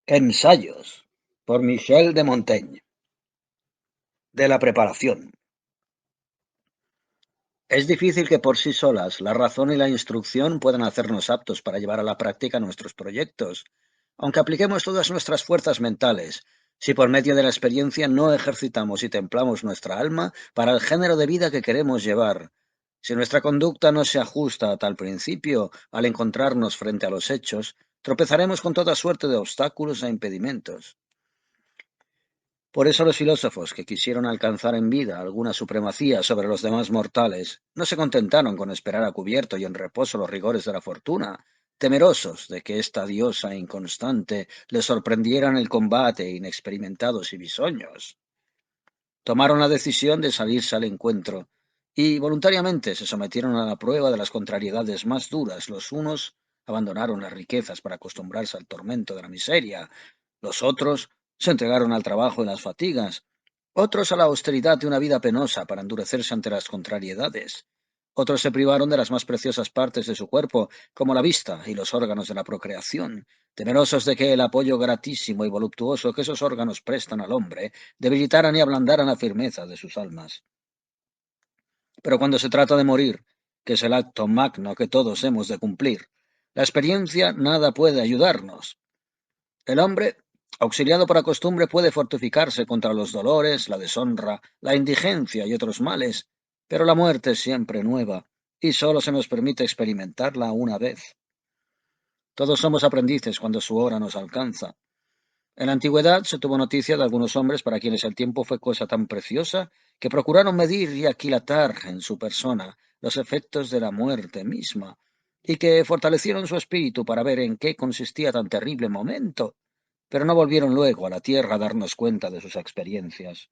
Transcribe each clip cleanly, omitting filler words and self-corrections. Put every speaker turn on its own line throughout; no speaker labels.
Ensayos por Michel de Montaigne. De la preparación. Es difícil que por sí solas la razón y la instrucción puedan hacernos aptos para llevar a la práctica nuestros proyectos, aunque apliquemos todas nuestras fuerzas mentales, si por medio de la experiencia no ejercitamos y templamos nuestra alma para el género de vida que queremos llevar. Si nuestra conducta no se ajusta a tal principio, al encontrarnos frente a los hechos, tropezaremos con toda suerte de obstáculos e impedimentos. Por eso los filósofos que quisieron alcanzar en vida alguna supremacía sobre los demás mortales no se contentaron con esperar a cubierto y en reposo los rigores de la fortuna, temerosos de que esta diosa inconstante les sorprendiera en el combate inexperimentados y bisoños. Tomaron la decisión de salirse al encuentro y voluntariamente se sometieron a la prueba de las contrariedades más duras. Los unos abandonaron las riquezas para acostumbrarse al tormento de la miseria, los otros se entregaron al trabajo y las fatigas, otros a la austeridad de una vida penosa para endurecerse ante las contrariedades. Otros se privaron de las más preciosas partes de su cuerpo, como la vista y los órganos de la procreación, temerosos de que el apoyo gratísimo y voluptuoso que esos órganos prestan al hombre debilitaran y ablandaran la firmeza de sus almas. Pero cuando se trata de morir, que es el acto magno que todos hemos de cumplir, la experiencia nada puede ayudarnos. El hombre, auxiliado por la costumbre, puede fortificarse contra los dolores, la deshonra, la indigencia y otros males, pero la muerte es siempre nueva, y sólo se nos permite experimentarla una vez. Todos somos aprendices cuando su hora nos alcanza. En la antigüedad se tuvo noticia de algunos hombres para quienes el tiempo fue cosa tan preciosa que procuraron medir y aquilatar en su persona los efectos de la muerte misma, y que fortalecieron su espíritu para ver en qué consistía tan terrible momento, pero no volvieron luego a la tierra a darnos cuenta de sus experiencias.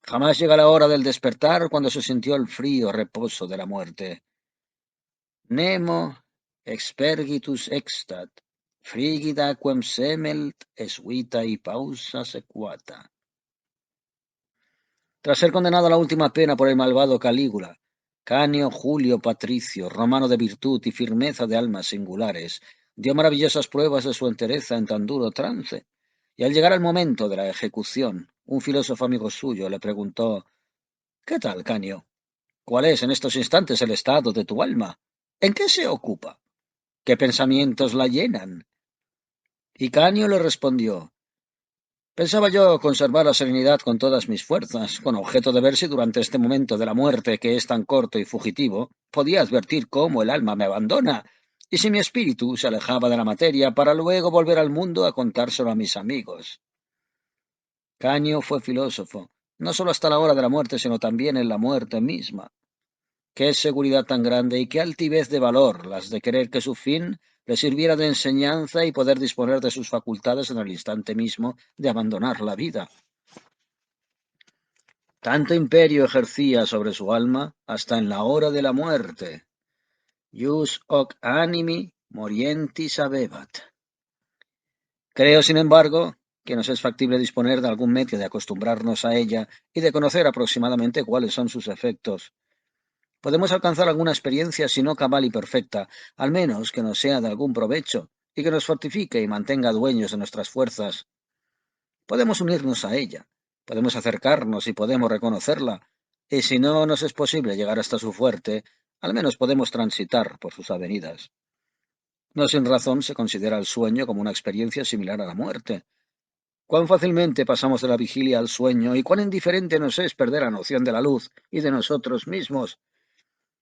Jamás llega la hora del despertar cuando se sintió el frío reposo de la muerte. Nemo expergitus extat, frigida quem semelt es vita y pausa sequata. Tras ser condenado a la última pena por el malvado Calígula, Canio Julio Patricio, romano de virtud y firmeza de almas singulares, dio maravillosas pruebas de su entereza en tan duro trance, y al llegar al momento de la ejecución, un filósofo amigo suyo le preguntó: «¿Qué tal, Canio? ¿Cuál es en estos instantes el estado de tu alma? ¿En qué se ocupa? ¿Qué pensamientos la llenan?». Y Canio le respondió: «Pensaba yo conservar la serenidad con todas mis fuerzas, con objeto de ver si durante este momento de la muerte, que es tan corto y fugitivo, podía advertir cómo el alma me abandona, y si mi espíritu se alejaba de la materia para luego volver al mundo a contárselo a mis amigos». Canio fue filósofo, no solo hasta la hora de la muerte, sino también en la muerte misma. Qué seguridad tan grande y qué altivez de valor las de querer que su fin le sirviera de enseñanza y poder disponer de sus facultades en el instante mismo de abandonar la vida. Tanto imperio ejercía sobre su alma hasta en la hora de la muerte. Ius hoc animi morientis habebat. Creo, sin embargo, que nos es factible disponer de algún medio de acostumbrarnos a ella y de conocer aproximadamente cuáles son sus efectos. Podemos alcanzar alguna experiencia, si no cabal y perfecta, al menos que nos sea de algún provecho y que nos fortifique y mantenga dueños de nuestras fuerzas. Podemos unirnos a ella, podemos acercarnos y podemos reconocerla, y si no nos es posible llegar hasta su fuerte, al menos podemos transitar por sus avenidas. No sin razón se considera el sueño como una experiencia similar a la muerte. Cuán fácilmente pasamos de la vigilia al sueño y cuán indiferente nos es perder la noción de la luz y de nosotros mismos.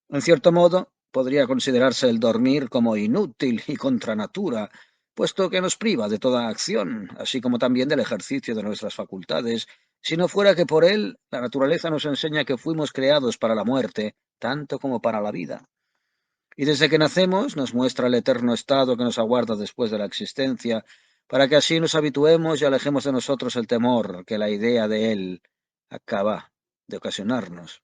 En cierto modo, podría considerarse el dormir como inútil y contra natura, puesto que nos priva de toda acción, así como también del ejercicio de nuestras facultades, si no fuera que por él la naturaleza nos enseña que fuimos creados para la muerte, tanto como para la vida. Y desde que nacemos nos muestra el eterno estado que nos aguarda después de la existencia, para que así nos habituemos y alejemos de nosotros el temor que la idea de él acaba de ocasionarnos.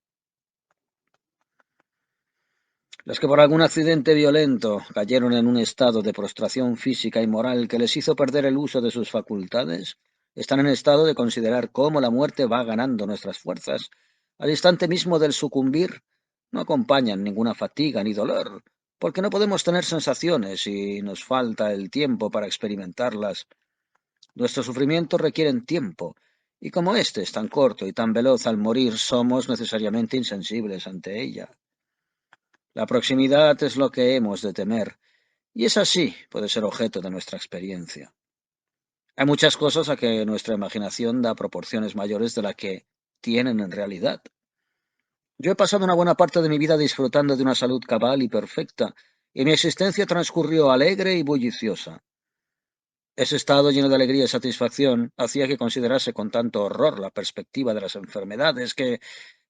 Los que por algún accidente violento cayeron en un estado de prostración física y moral que les hizo perder el uso de sus facultades, están en estado de considerar cómo la muerte va ganando nuestras fuerzas. Al instante mismo del sucumbir, no acompañan ninguna fatiga ni dolor, porque no podemos tener sensaciones y nos falta el tiempo para experimentarlas. Nuestros sufrimientos requieren tiempo, y como éste es tan corto y tan veloz al morir, somos necesariamente insensibles ante ella. La proximidad es lo que hemos de temer, y es así puede ser objeto de nuestra experiencia. Hay muchas cosas a que nuestra imaginación da proporciones mayores de las que tienen en realidad. Yo he pasado una buena parte de mi vida disfrutando de una salud cabal y perfecta, y mi existencia transcurrió alegre y bulliciosa. Ese estado lleno de alegría y satisfacción hacía que considerase con tanto horror la perspectiva de las enfermedades que,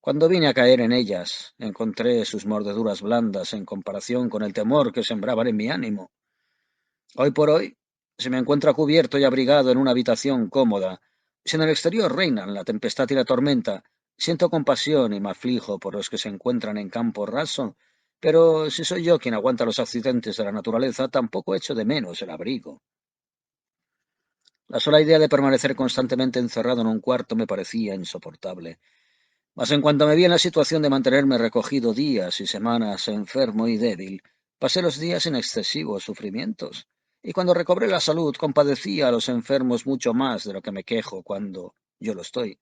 cuando vine a caer en ellas, encontré sus mordeduras blandas en comparación con el temor que sembraban en mi ánimo. Hoy por hoy, si me encuentro cubierto y abrigado en una habitación cómoda, si en el exterior reinan la tempestad y la tormenta, siento compasión y me aflijo por los que se encuentran en campo raso, pero si soy yo quien aguanta los accidentes de la naturaleza, tampoco echo de menos el abrigo. La sola idea de permanecer constantemente encerrado en un cuarto me parecía insoportable. Mas en cuanto me vi en la situación de mantenerme recogido días y semanas enfermo y débil, pasé los días en excesivos sufrimientos, y cuando recobré la salud compadecía a los enfermos mucho más de lo que me quejo cuando yo lo estoy.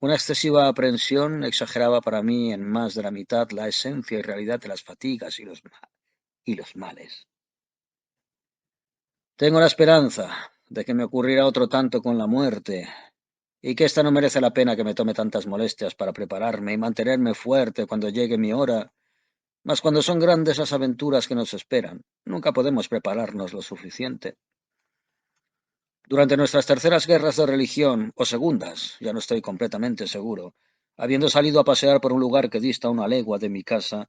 Una excesiva aprensión exageraba para mí en más de la mitad la esencia y realidad de las fatigas y los males. Tengo la esperanza de que me ocurrirá otro tanto con la muerte, y que ésta no merece la pena que me tome tantas molestias para prepararme y mantenerme fuerte cuando llegue mi hora. Mas cuando son grandes las aventuras que nos esperan, nunca podemos prepararnos lo suficiente. Durante nuestras terceras guerras de religión, o segundas, ya no estoy completamente seguro, habiendo salido a pasear por un lugar que dista una legua de mi casa,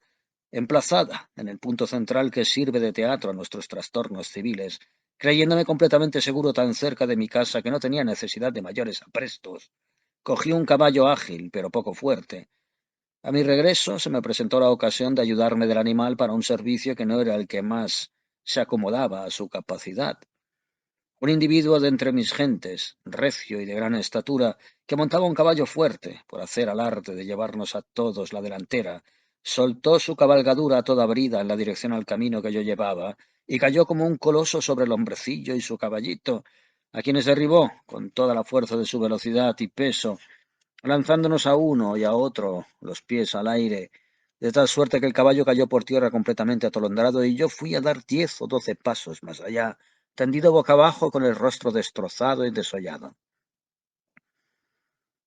emplazada en el punto central que sirve de teatro a nuestros trastornos civiles, creyéndome completamente seguro tan cerca de mi casa que no tenía necesidad de mayores aprestos, cogí un caballo ágil, pero poco fuerte. A mi regreso se me presentó la ocasión de ayudarme del animal para un servicio que no era el que más se acomodaba a su capacidad. Un individuo de entre mis gentes, recio y de gran estatura, que montaba un caballo fuerte, por hacer alarde de llevarnos a todos la delantera, soltó su cabalgadura a toda brida en la dirección al camino que yo llevaba, y cayó como un coloso sobre el hombrecillo y su caballito, a quienes derribó con toda la fuerza de su velocidad y peso, lanzándonos a uno y a otro los pies al aire, de tal suerte que el caballo cayó por tierra completamente atolondrado y yo fui a dar 10 o 12 pasos más allá, tendido boca abajo con el rostro destrozado y desollado.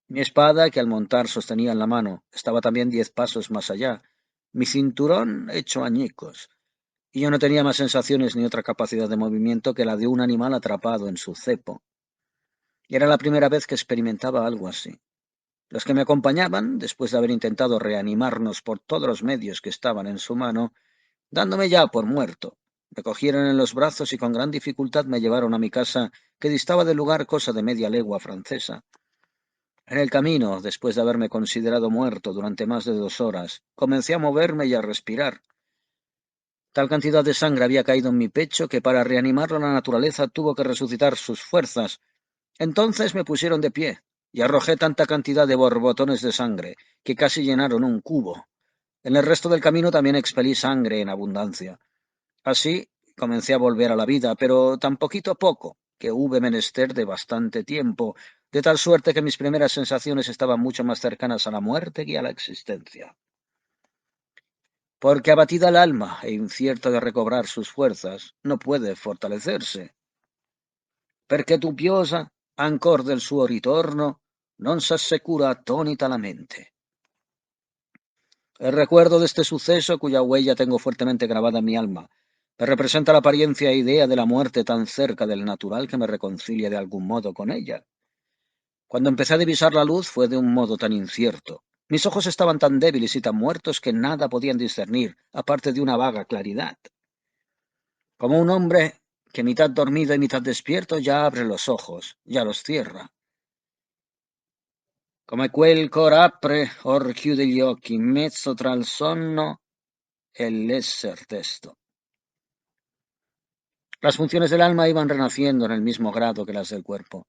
Mi espada, que al montar sostenía en la mano, estaba también 10 pasos más allá, mi cinturón hecho añicos, y yo no tenía más sensaciones ni otra capacidad de movimiento que la de un animal atrapado en su cepo. Y era la primera vez que experimentaba algo así. Los que me acompañaban, después de haber intentado reanimarnos por todos los medios que estaban en su mano, dándome ya por muerto, me cogieron en los brazos y con gran dificultad me llevaron a mi casa, que distaba del lugar cosa de media legua francesa. En el camino, después de haberme considerado muerto durante más de 2 horas, comencé a moverme y a respirar. Tal cantidad de sangre había caído en mi pecho que para reanimarlo la naturaleza tuvo que resucitar sus fuerzas. Entonces me pusieron de pie y arrojé tanta cantidad de borbotones de sangre que casi llenaron un cubo. En el resto del camino también expelí sangre en abundancia. Así comencé a volver a la vida, pero tan poquito a poco que hube menester de bastante tiempo, de tal suerte que mis primeras sensaciones estaban mucho más cercanas a la muerte que a la existencia. Porque abatida el alma e incierta de recobrar sus fuerzas, no puede fortalecerse. Perché dubbiosa, ancor del suo ritorno, non s'assecura attonita la mente. El recuerdo de este suceso, cuya huella tengo fuertemente grabada en mi alma, me representa la apariencia e idea de la muerte tan cerca del natural que me reconcilia de algún modo con ella. Cuando empecé a divisar la luz fue de un modo tan incierto. Mis ojos estaban tan débiles y tan muertos que nada podían discernir, aparte de una vaga claridad. Como un hombre que mitad dormido y mitad despierto ya abre los ojos, ya los cierra. Come quel cor apre or chiude gli occhi, in mezzo tra il sonno e l'esser testo. Las funciones del alma iban renaciendo en el mismo grado que las del cuerpo.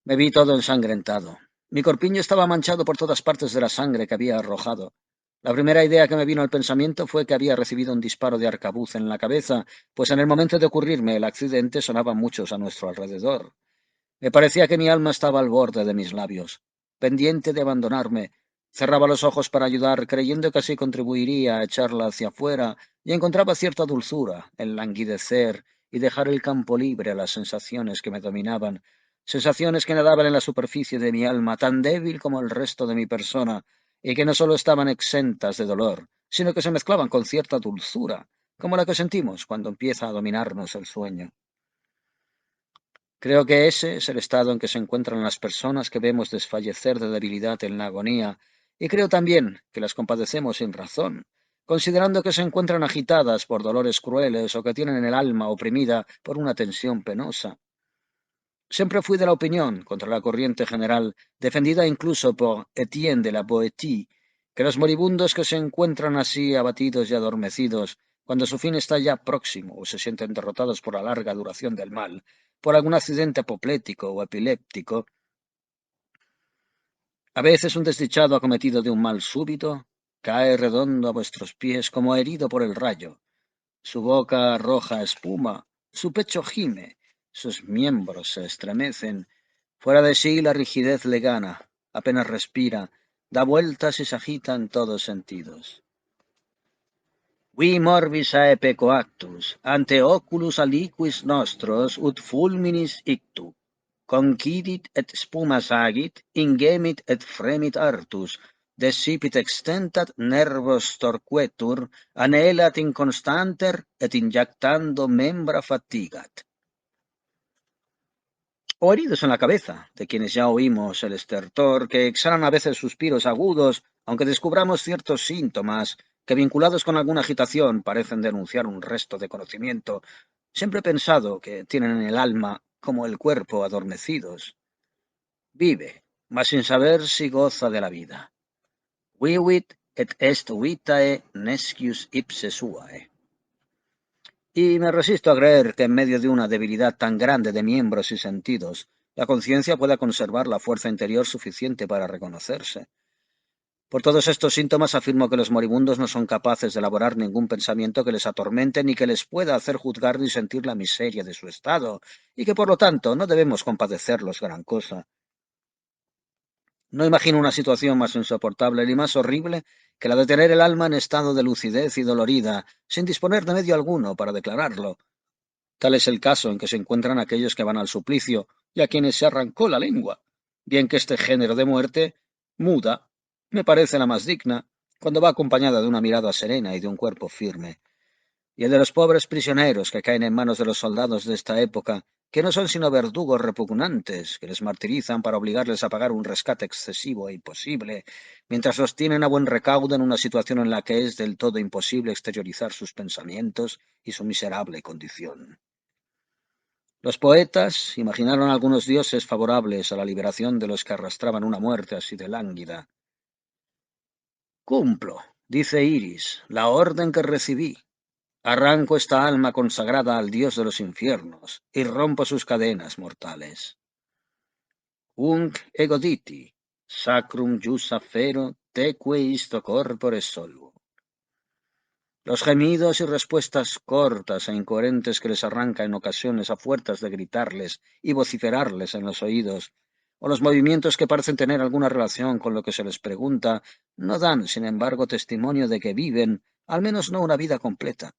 Me vi todo ensangrentado. Mi corpiño estaba manchado por todas partes de la sangre que había arrojado. La primera idea que me vino al pensamiento fue que había recibido un disparo de arcabuz en la cabeza, pues en el momento de ocurrirme el accidente sonaban muchos a nuestro alrededor. Me parecía que mi alma estaba al borde de mis labios, pendiente de abandonarme. Cerraba los ojos para ayudar, creyendo que así contribuiría a echarla hacia afuera, y encontraba cierta dulzura en languidecer y dejar el campo libre a las sensaciones que me dominaban, sensaciones que nadaban en la superficie de mi alma, tan débil como el resto de mi persona, y que no solo estaban exentas de dolor, sino que se mezclaban con cierta dulzura, como la que sentimos cuando empieza a dominarnos el sueño. Creo que ese es el estado en que se encuentran las personas que vemos desfallecer de debilidad en la agonía, y creo también que las compadecemos sin razón, considerando que se encuentran agitadas por dolores crueles o que tienen el alma oprimida por una tensión penosa. Siempre fui de la opinión, contra la corriente general, defendida incluso por Etienne de la Boétie, que los moribundos que se encuentran así abatidos y adormecidos, cuando su fin está ya próximo o se sienten derrotados por la larga duración del mal, por algún accidente apoplético o epiléptico, a veces un desdichado acometido de un mal súbito, cae redondo a vuestros pies como herido por el rayo. Su boca arroja espuma, su pecho gime, sus miembros se estremecen. Fuera de sí la rigidez le gana, apenas respira, da vueltas y se agita en todos sentidos. Vi morbis aepe coactus, ante oculus aliquis nostros ut fulminis ictu. Concidit et spumas agit, ingemit et fremit artus, descipit extentat nervos torquetur, anelat inconstanter et injactando membra fatigat. O heridos en la cabeza, de quienes ya oímos el estertor, que exhalan a veces suspiros agudos, aunque descubramos ciertos síntomas que vinculados con alguna agitación parecen denunciar un resto de conocimiento. Siempre he pensado que tienen en el alma, como el cuerpo, adormecidos. Vive, mas sin saber si goza de la vida. Vivit et est vitae nescius ipse suae. Y me resisto a creer que en medio de una debilidad tan grande de miembros y sentidos, la conciencia pueda conservar la fuerza interior suficiente para reconocerse. Por todos estos síntomas afirmo que los moribundos no son capaces de elaborar ningún pensamiento que les atormente ni que les pueda hacer juzgar ni sentir la miseria de su estado, y que por lo tanto no debemos compadecerlos gran cosa. No imagino una situación más insoportable ni más horrible que la de tener el alma en estado de lucidez y dolorida, sin disponer de medio alguno para declararlo. Tal es el caso en que se encuentran aquellos que van al suplicio y a quienes se arrancó la lengua, bien que este género de muerte, muda, me parece la más digna, cuando va acompañada de una mirada serena y de un cuerpo firme. Y el de los pobres prisioneros que caen en manos de los soldados de esta época, que no son sino verdugos repugnantes, que les martirizan para obligarles a pagar un rescate excesivo e imposible, mientras los tienen a buen recaudo en una situación en la que es del todo imposible exteriorizar sus pensamientos y su miserable condición. Los poetas imaginaron algunos dioses favorables a la liberación de los que arrastraban una muerte así de lánguida. Cumplo, dice Iris, la orden que recibí. Arranco esta alma consagrada al dios de los infiernos y rompo sus cadenas mortales. Unc ego diti, sacrum jus afero teque isto corpore solvo. Los gemidos y respuestas cortas e incoherentes que les arranca en ocasiones a fuerzas de gritarles y vociferarles en los oídos, o los movimientos que parecen tener alguna relación con lo que se les pregunta, no dan, sin embargo, testimonio de que viven, al menos no una vida completa.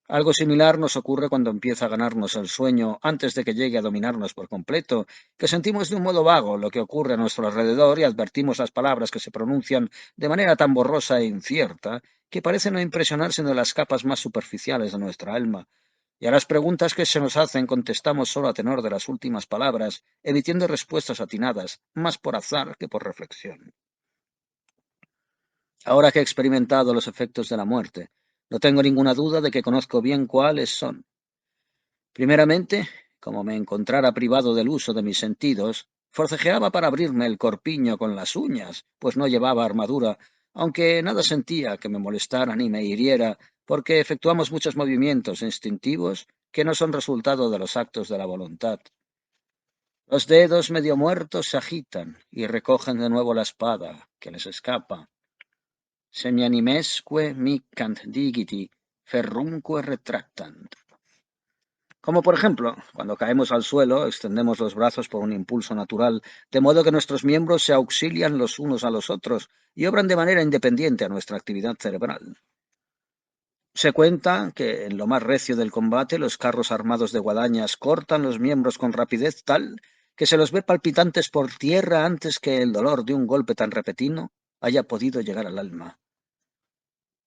Algo similar nos ocurre cuando empieza a ganarnos el sueño antes de que llegue a dominarnos por completo, que sentimos de un modo vago lo que ocurre a nuestro alrededor y advertimos las palabras que se pronuncian de manera tan borrosa e incierta que parecen no impresionar sino las capas más superficiales de nuestra alma. Y a las preguntas que se nos hacen contestamos solo a tenor de las últimas palabras, emitiendo respuestas atinadas, más por azar que por reflexión. Ahora que he experimentado los efectos de la muerte, no tengo ninguna duda de que conozco bien cuáles son. Primeramente, como me encontrara privado del uso de mis sentidos, forcejeaba para abrirme el corpiño con las uñas, pues no llevaba armadura, aunque nada sentía que me molestara ni me hiriera, porque efectuamos muchos movimientos instintivos que no son resultado de los actos de la voluntad. Los dedos medio muertos se agitan y recogen de nuevo la espada, que les escapa. semianimesque micant digiti, ferrumque retractant. Como por ejemplo, cuando caemos al suelo, extendemos los brazos por un impulso natural, de modo que nuestros miembros se auxilian los unos a los otros y obran de manera independiente a nuestra actividad cerebral. Se cuenta que en lo más recio del combate los carros armados de guadañas cortan los miembros con rapidez tal que se los ve palpitantes por tierra antes que el dolor de un golpe tan repentino haya podido llegar al alma.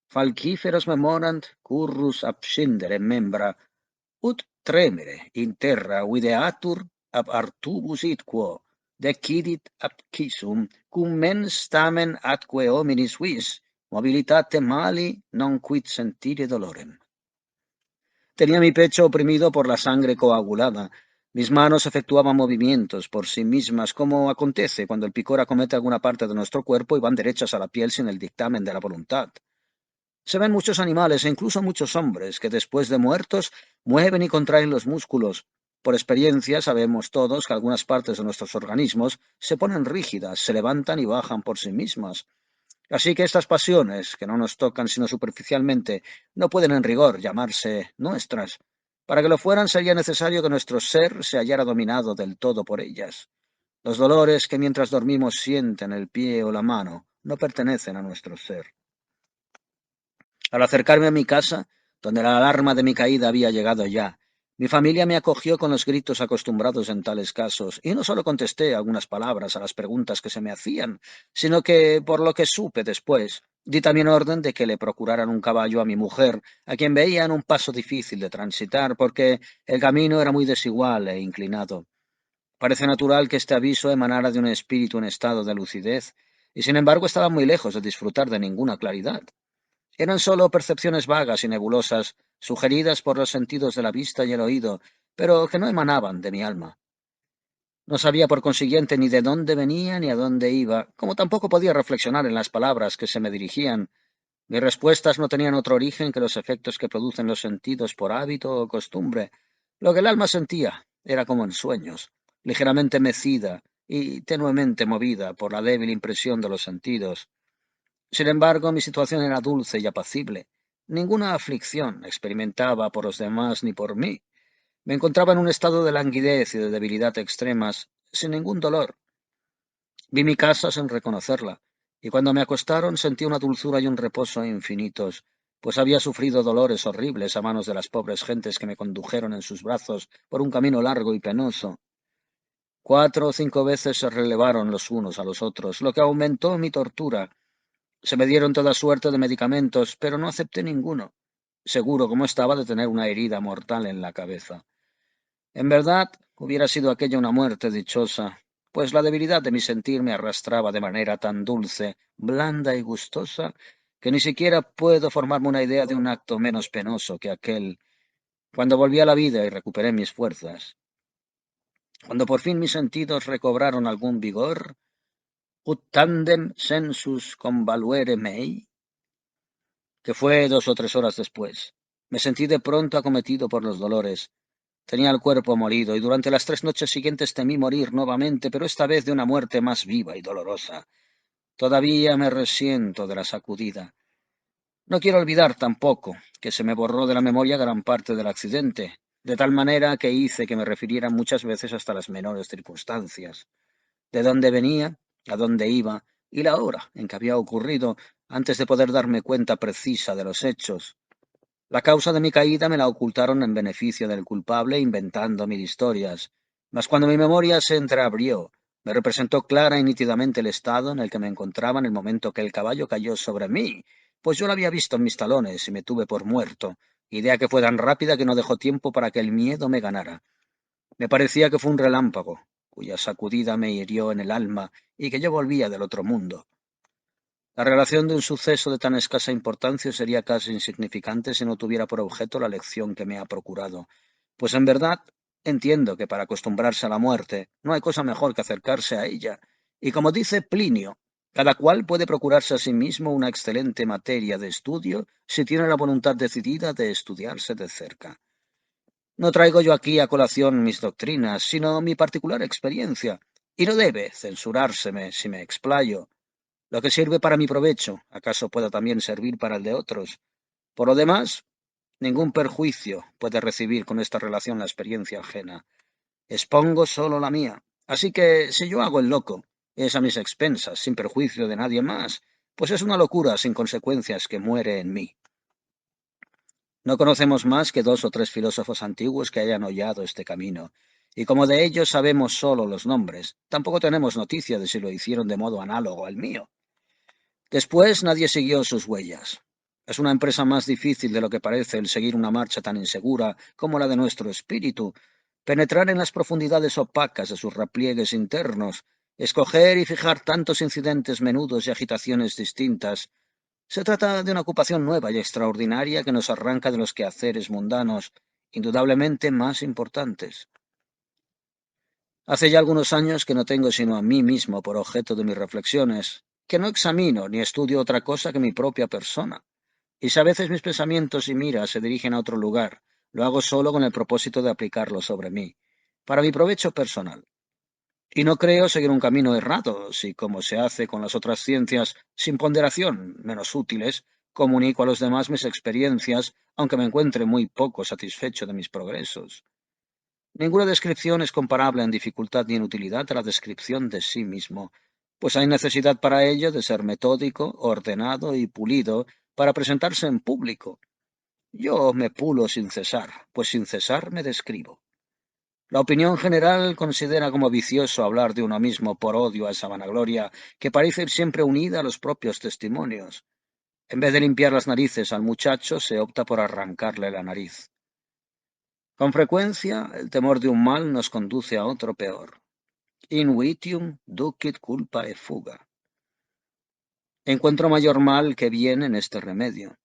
Falciferos memorant currus abscindere membra, ut tremere in terra videatur ab artubus itquo, decidit abscisum, cum mens tamen atque hominis vis, mobilitate mali non quid sentire dolorem. Tenía mi pecho oprimido por la sangre coagulada. Mis manos efectuaban movimientos por sí mismas, como acontece cuando el picor acomete alguna parte de nuestro cuerpo y van derechas a la piel sin el dictamen de la voluntad. Se ven muchos animales e incluso muchos hombres que después de muertos mueven y contraen los músculos. Por experiencia sabemos todos que algunas partes de nuestros organismos se ponen rígidas, se levantan y bajan por sí mismas. Así que estas pasiones, que no nos tocan sino superficialmente, no pueden en rigor llamarse nuestras. Para que lo fueran sería necesario que nuestro ser se hallara dominado del todo por ellas. Los dolores que mientras dormimos sienten el pie o la mano no pertenecen a nuestro ser. Al acercarme a mi casa, donde la alarma de mi caída había llegado ya, mi familia me acogió con los gritos acostumbrados en tales casos, y no solo contesté algunas palabras a las preguntas que se me hacían, sino que, por lo que supe después, di también orden de que le procuraran un caballo a mi mujer, a quien veía en un paso difícil de transitar, porque el camino era muy desigual e inclinado. Parece natural que este aviso emanara de un espíritu en estado de lucidez, y sin embargo estaba muy lejos de disfrutar de ninguna claridad. Eran sólo percepciones vagas y nebulosas, sugeridas por los sentidos de la vista y el oído, pero que no emanaban de mi alma. No sabía por consiguiente ni de dónde venía ni a dónde iba, como tampoco podía reflexionar en las palabras que se me dirigían. Mis respuestas no tenían otro origen que los efectos que producen los sentidos por hábito o costumbre. Lo que el alma sentía era como en sueños, ligeramente mecida y tenuemente movida por la débil impresión de los sentidos. Sin embargo, mi situación era dulce y apacible. Ninguna aflicción experimentaba por los demás ni por mí. Me encontraba en un estado de languidez y de debilidad extremas, sin ningún dolor. Vi mi casa sin reconocerla, y cuando me acostaron sentí una dulzura y un reposo infinitos, pues había sufrido dolores horribles a manos de las pobres gentes que me condujeron en sus brazos por un camino largo y penoso. 4 o 5 veces se relevaron los unos a los otros, lo que aumentó mi tortura. Se me dieron toda suerte de medicamentos, pero no acepté ninguno, seguro como estaba de tener una herida mortal en la cabeza. En verdad, hubiera sido aquella una muerte dichosa, pues la debilidad de mi sentir me arrastraba de manera tan dulce, blanda y gustosa, que ni siquiera puedo formarme una idea de un acto menos penoso que aquel. Cuando volví a la vida y recuperé mis fuerzas, cuando por fin mis sentidos recobraron algún vigor, ut tandem sensus convaluere mei, que fue 2 o 3 horas después. Me sentí de pronto acometido por los dolores. Tenía el cuerpo molido y durante las 3 noches siguientes temí morir nuevamente, pero esta vez de una muerte más viva y dolorosa. Todavía me resiento de la sacudida. No quiero olvidar tampoco que se me borró de la memoria gran parte del accidente, de tal manera que hice que me refiriera muchas veces hasta las menores circunstancias. De dónde venía, a dónde iba y la hora en que había ocurrido antes de poder darme cuenta precisa de los hechos. La causa de mi caída me la ocultaron en beneficio del culpable inventando mil historias, mas cuando mi memoria se entreabrió, me representó clara y nítidamente el estado en el que me encontraba en el momento que el caballo cayó sobre mí, pues yo lo había visto en mis talones y me tuve por muerto, idea que fue tan rápida que no dejó tiempo para que el miedo me ganara. Me parecía que fue un relámpago, cuya sacudida me hirió en el alma y que yo volvía del otro mundo. La relación de un suceso de tan escasa importancia sería casi insignificante si no tuviera por objeto la lección que me ha procurado, pues en verdad entiendo que para acostumbrarse a la muerte no hay cosa mejor que acercarse a ella, y como dice Plinio, cada cual puede procurarse a sí mismo una excelente materia de estudio si tiene la voluntad decidida de estudiarse de cerca. No traigo yo aquí a colación mis doctrinas, sino mi particular experiencia, y no debe censurárseme si me explayo. Lo que sirve para mi provecho, ¿acaso pueda también servir para el de otros? Por lo demás, ningún perjuicio puede recibir con esta relación la experiencia ajena. Expongo solo la mía. Así que si yo hago el loco, es a mis expensas, sin perjuicio de nadie más, pues es una locura sin consecuencias que muere en mí. No conocemos más que 2 o 3 filósofos antiguos que hayan hollado este camino, y como de ellos sabemos solo los nombres, tampoco tenemos noticia de si lo hicieron de modo análogo al mío. Después nadie siguió sus huellas. Es una empresa más difícil de lo que parece el seguir una marcha tan insegura como la de nuestro espíritu, penetrar en las profundidades opacas de sus repliegues internos, escoger y fijar tantos incidentes menudos y agitaciones distintas. Se trata de una ocupación nueva y extraordinaria que nos arranca de los quehaceres mundanos, indudablemente más importantes. Hace ya algunos años que no tengo sino a mí mismo por objeto de mis reflexiones, que no examino ni estudio otra cosa que mi propia persona. Y si a veces mis pensamientos y miras se dirigen a otro lugar, lo hago solo con el propósito de aplicarlo sobre mí, para mi provecho personal. Y no creo seguir un camino errado, si, como se hace con las otras ciencias, sin ponderación, menos útiles, comunico a los demás mis experiencias, aunque me encuentre muy poco satisfecho de mis progresos. Ninguna descripción es comparable en dificultad ni en utilidad a la descripción de sí mismo, pues hay necesidad para ello de ser metódico, ordenado y pulido para presentarse en público. Yo me pulo sin cesar, pues sin cesar me describo. La opinión general considera como vicioso hablar de uno mismo por odio a esa vanagloria que parece ir siempre unida a los propios testimonios. En vez de limpiar las narices al muchacho, se opta por arrancarle la nariz. Con frecuencia, el temor de un mal nos conduce a otro peor. Invitium ducit culpa e fuga. Encuentro mayor mal que bien en este remedio.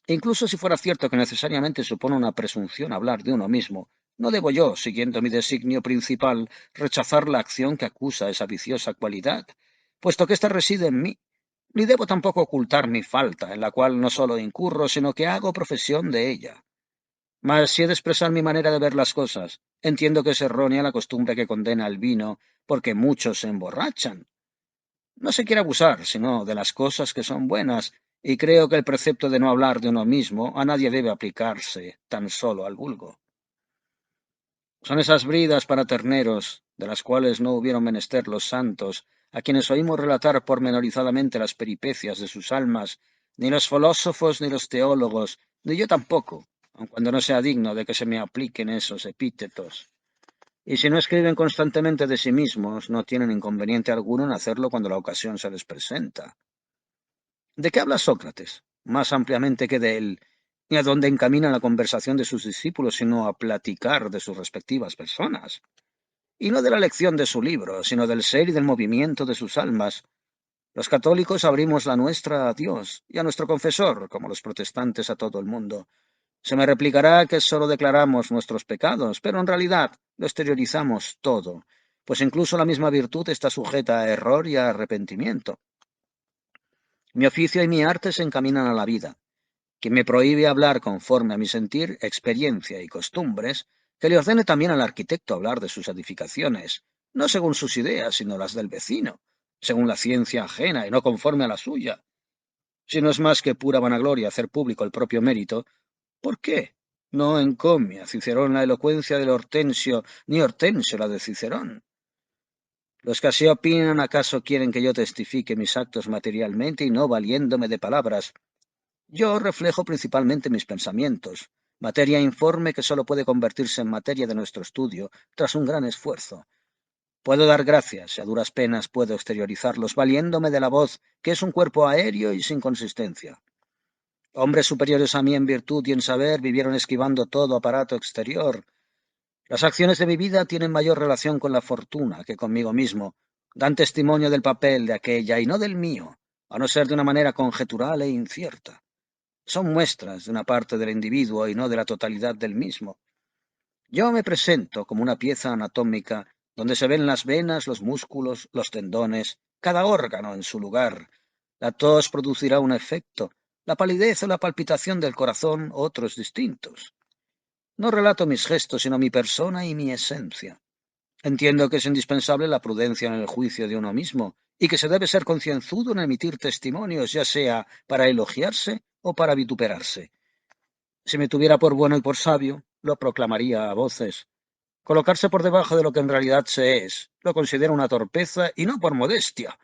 Incluso si fuera cierto que necesariamente supone una presunción hablar de uno mismo, no debo yo, siguiendo mi designio principal, rechazar la acción que acusa esa viciosa cualidad, puesto que ésta reside en mí, ni debo tampoco ocultar mi falta, en la cual no solo incurro, sino que hago profesión de ella. Mas si he de expresar mi manera de ver las cosas, entiendo que es errónea la costumbre que condena al vino, porque muchos se emborrachan. No se quiere abusar, sino de las cosas que son buenas, y creo que el precepto de no hablar de uno mismo a nadie debe aplicarse, tan solo al vulgo. Son esas bridas para terneros, de las cuales no hubieron menester los santos, a quienes oímos relatar pormenorizadamente las peripecias de sus almas, ni los filósofos ni los teólogos, ni yo tampoco, aun cuando no sea digno de que se me apliquen esos epítetos. Y si no escriben constantemente de sí mismos, no tienen inconveniente alguno en hacerlo cuando la ocasión se les presenta. ¿De qué habla Sócrates? Más ampliamente que de él, ni a dónde encamina la conversación de sus discípulos, sino a platicar de sus respectivas personas. Y no de la lección de su libro, sino del ser y del movimiento de sus almas. Los católicos abrimos la nuestra a Dios y a nuestro confesor, como los protestantes a todo el mundo. Se me replicará que solo declaramos nuestros pecados, pero en realidad lo exteriorizamos todo, pues incluso la misma virtud está sujeta a error y a arrepentimiento. Mi oficio y mi arte se encaminan a la vida. Quien me prohíbe hablar conforme a mi sentir, experiencia y costumbres, que le ordene también al arquitecto hablar de sus edificaciones, no según sus ideas, sino las del vecino, según la ciencia ajena y no conforme a la suya. Si no es más que pura vanagloria hacer público el propio mérito, ¿por qué no encomia Cicerón la elocuencia del Hortensio, ni Hortensio la de Cicerón? Los que así opinan, ¿acaso quieren que yo testifique mis actos materialmente y no valiéndome de palabras? Yo reflejo principalmente mis pensamientos, materia informe que sólo puede convertirse en materia de nuestro estudio tras un gran esfuerzo. Puedo dar gracias y a duras penas puedo exteriorizarlos valiéndome de la voz, que es un cuerpo aéreo y sin consistencia. Hombres superiores a mí en virtud y en saber vivieron esquivando todo aparato exterior. Las acciones de mi vida tienen mayor relación con la fortuna que conmigo mismo. Dan testimonio del papel de aquella y no del mío, a no ser de una manera conjetural e incierta. Son muestras de una parte del individuo y no de la totalidad del mismo. Yo me presento como una pieza anatómica donde se ven las venas, los músculos, los tendones, cada órgano en su lugar. La tos producirá un efecto, la palidez o la palpitación del corazón otros distintos. No relato mis gestos, sino mi persona y mi esencia. Entiendo que es indispensable la prudencia en el juicio de uno mismo, y que se debe ser concienzudo en emitir testimonios, ya sea para elogiarse o para vituperarse. Si me tuviera por bueno y por sabio, lo proclamaría a voces. Colocarse por debajo de lo que en realidad se es, lo considero una torpeza y no por modestia.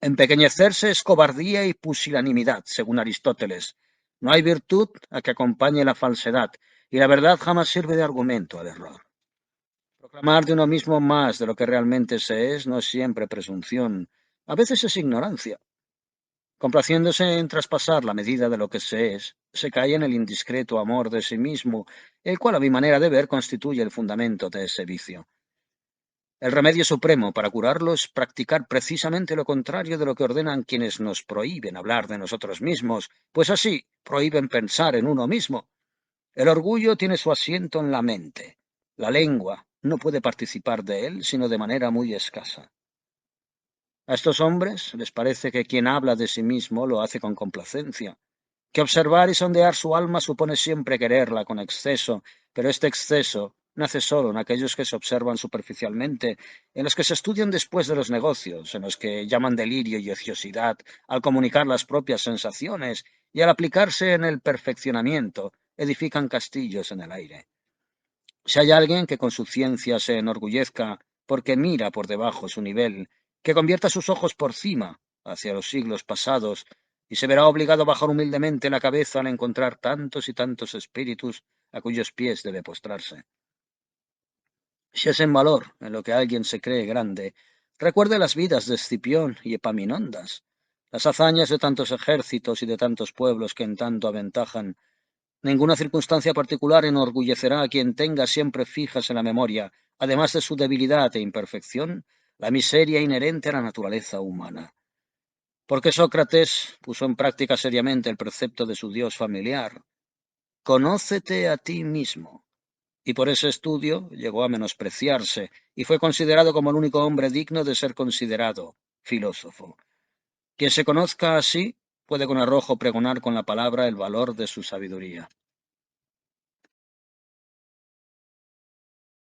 Empequeñecerse es cobardía y pusilanimidad, según Aristóteles. No hay virtud a que acompañe la falsedad, y la verdad jamás sirve de argumento al error. Proclamar de uno mismo más de lo que realmente se es no es siempre presunción, a veces es ignorancia. Complaciéndose en traspasar la medida de lo que se es, se cae en el indiscreto amor de sí mismo, el cual a mi manera de ver constituye el fundamento de ese vicio. El remedio supremo para curarlo es practicar precisamente lo contrario de lo que ordenan quienes nos prohíben hablar de nosotros mismos, pues así prohíben pensar en uno mismo. El orgullo tiene su asiento en la mente. La lengua no puede participar de él sino de manera muy escasa. A estos hombres les parece que quien habla de sí mismo lo hace con complacencia, que observar y sondear su alma supone siempre quererla con exceso, pero este exceso nace solo en aquellos que se observan superficialmente, en los que se estudian después de los negocios, en los que llaman delirio y ociosidad al comunicar las propias sensaciones y al aplicarse en el perfeccionamiento, edifican castillos en el aire. Si hay alguien que con su ciencia se enorgullezca porque mira por debajo su nivel, que convierta sus ojos por cima hacia los siglos pasados, y se verá obligado a bajar humildemente la cabeza al encontrar tantos y tantos espíritus a cuyos pies debe postrarse. Si es en valor en lo que alguien se cree grande, recuerde las vidas de Escipión y Epaminondas, las hazañas de tantos ejércitos y de tantos pueblos que en tanto aventajan. Ninguna circunstancia particular enorgullecerá a quien tenga siempre fijas en la memoria, además de su debilidad e imperfección, la miseria inherente a la naturaleza humana. Porque Sócrates puso en práctica seriamente el precepto de su Dios familiar: conócete a ti mismo. Y por ese estudio llegó a menospreciarse y fue considerado como el único hombre digno de ser considerado filósofo. Quien se conozca así puede con arrojo pregonar con la palabra el valor de su sabiduría.